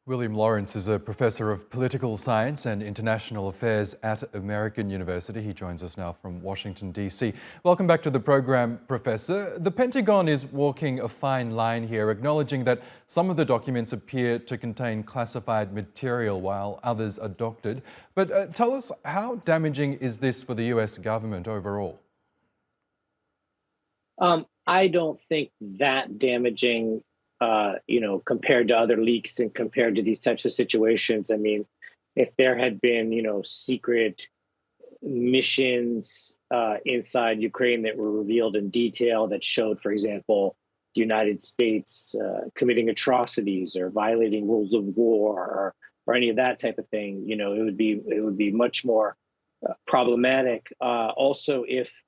William Lawrence is a professor of political science and international affairs at American University. He joins us now from Washington, D.C. Welcome back to the program, Professor. The Pentagon is walking a fine line here, acknowledging that some of the documents appear to contain classified material while others are doctored. But tell us, how damaging is this for the US government overall? I don't think that damaging, compared to other leaks and compared to these types of situations. I mean, if there had been, secret missions inside Ukraine that were revealed in detail that showed, for example, the United States committing atrocities or violating rules of war or any of that type of thing, it would be much more problematic. Also, if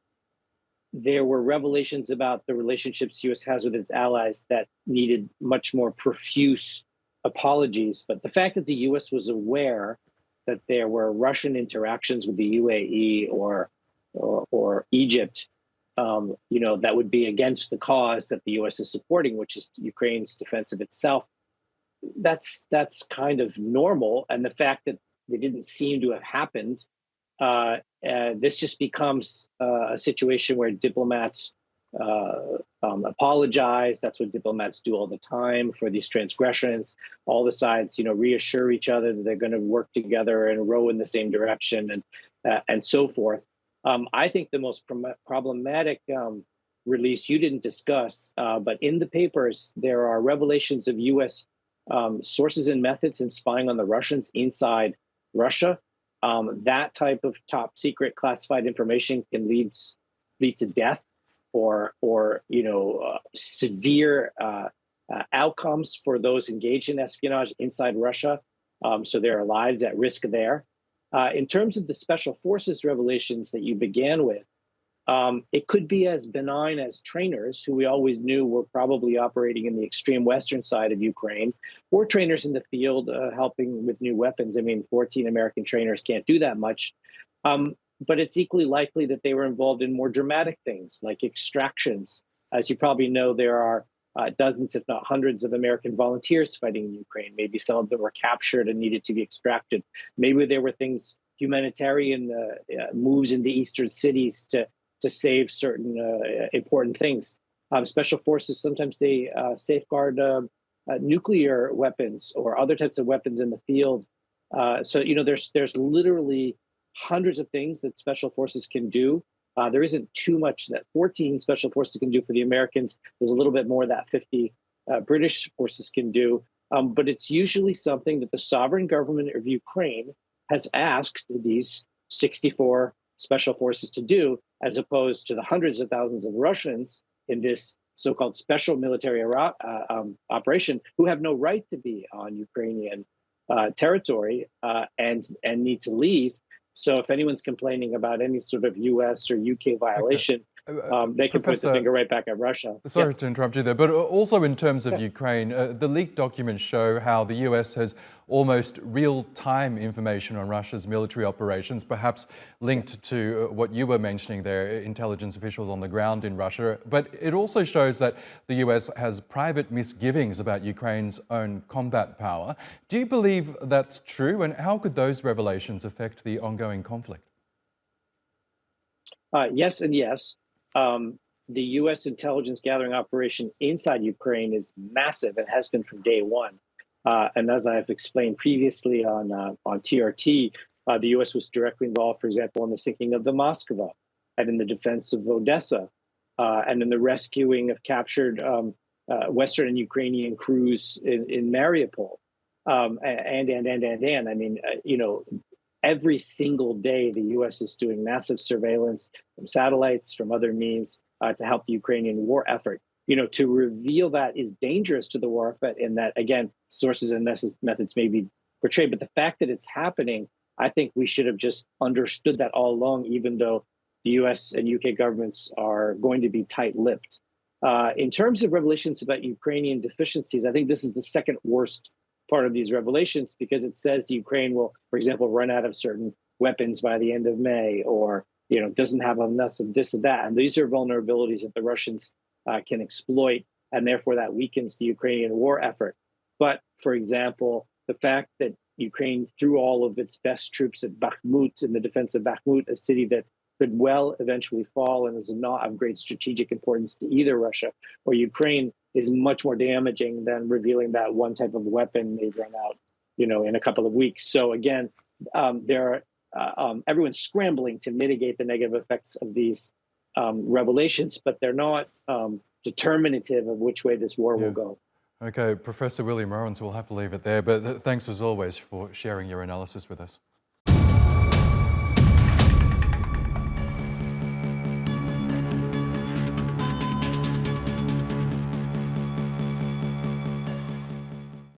there were revelations about the relationships the U.S. has with its allies that needed much more profuse apologies. But the fact that the U.S. was aware that there were Russian interactions with the UAE or Egypt, that would be against the cause that the U.S. is supporting, which is Ukraine's defense of itself. That's kind of normal, and the fact that they didn't seem to have happened. This just becomes a situation where diplomats apologize. That's what diplomats do all the time for these transgressions. All the sides, reassure each other that they're going to work together and row in the same direction, and so forth. I think the most problematic release you didn't discuss, but in the papers there are revelations of U.S. Sources and methods in spying on the Russians inside Russia. That type of top secret classified information can lead to death or severe outcomes for those engaged in espionage inside Russia. So there are lives at risk there. In terms of the special forces revelations that you began with, it could be as benign as trainers, who we always knew were probably operating in the extreme western side of Ukraine, or trainers in the field helping with new weapons. I mean, 14 American trainers can't do that much. But it's equally likely that they were involved in more dramatic things like extractions. As you probably know, there are dozens, if not hundreds, of American volunteers fighting in Ukraine. Maybe some of them were captured and needed to be extracted. Maybe there were humanitarian moves into eastern cities to save certain important things. Special forces, sometimes they safeguard nuclear weapons or other types of weapons in the field. So there's literally hundreds of things that special forces can do. There isn't too much that 14 special forces can do for the Americans. There's a little bit more that 50 British forces can do. But it's usually something that the sovereign government of Ukraine has asked these 64 special forces to do, as opposed to the hundreds of thousands of Russians in this so-called special military operation who have no right to be on Ukrainian territory and need to leave. So if anyone's complaining about any sort of U.S. or U.K. violation, they can point the finger right back at Russia. Sorry to interrupt you there, but also in terms of Ukraine, the leaked documents show how the US has almost real-time information on Russia's military operations, perhaps linked to what you were mentioning there, intelligence officials on the ground in Russia. But it also shows that the US has private misgivings about Ukraine's own combat power. Do you believe that's true, and how could those revelations affect the ongoing conflict? Yes and yes. The U.S. intelligence gathering operation inside Ukraine is massive and has been from day one. And as I've explained previously on TRT, the U.S. was directly involved, for example, in the sinking of the Moskva and in the defense of Odessa and in the rescuing of captured Western and Ukrainian crews in Mariupol. And I mean, every single day, the U.S. is doing massive surveillance from satellites, from other means to help the Ukrainian war effort. To reveal that is dangerous to the war effort in that, again, sources and methods may be portrayed. But the fact that it's happening, I think we should have just understood that all along, even though the U.S. and U.K. governments are going to be tight-lipped. In terms of revelations about Ukrainian deficiencies, I think this is the second worst part of these revelations, because it says Ukraine will, for example, run out of certain weapons by the end of May, or doesn't have enough of this or that. And these are vulnerabilities that the Russians can exploit, and therefore that weakens the Ukrainian war effort. But, for example, the fact that Ukraine threw all of its best troops at Bakhmut in the defense of Bakhmut, a city that could well eventually fall and is not of great strategic importance to either Russia or Ukraine, is much more damaging than revealing that one type of weapon may run out, in a couple of weeks. So again, everyone's scrambling to mitigate the negative effects of these revelations, but they're not determinative of which way this war will go. Okay, Professor William Owens, we'll have to leave it there, but thanks as always for sharing your analysis with us.